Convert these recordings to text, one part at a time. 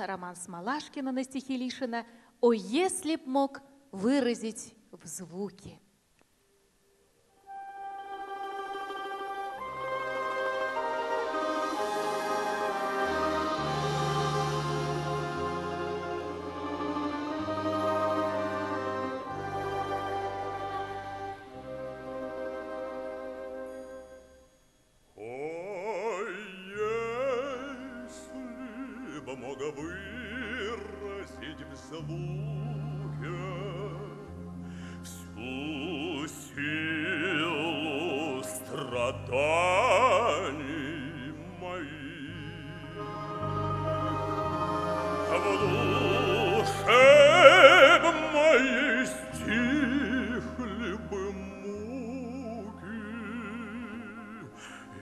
роман Смолашкина на стихи Лишина «О, если б мог выразить в звуке». Мог выразить в звуке всю силу страданий моих, в душе б моей стихли бы муки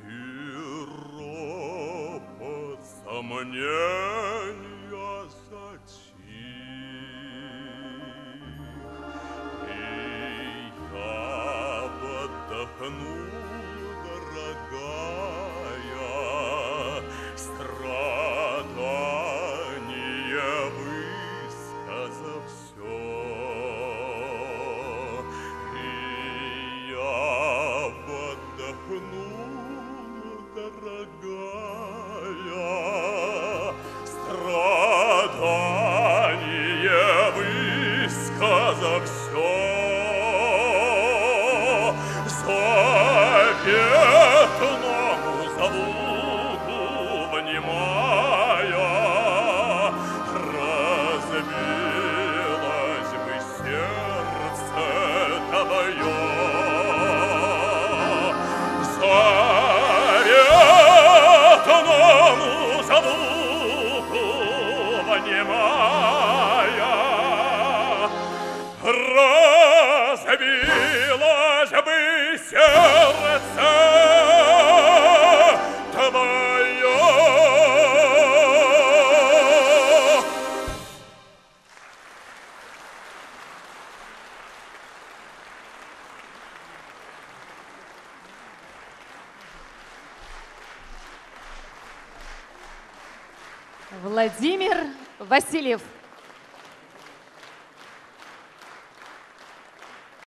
и ропот сомнения затих, и я вдохну, дорогая, страдание, высказав все, и я вдохну, дорогая, страдание, высказав все, заветному звуку внимая, разбилось бы сердце твое. Заветному звуку внимая, разбилось бы сердце твое. Владимир Васильев.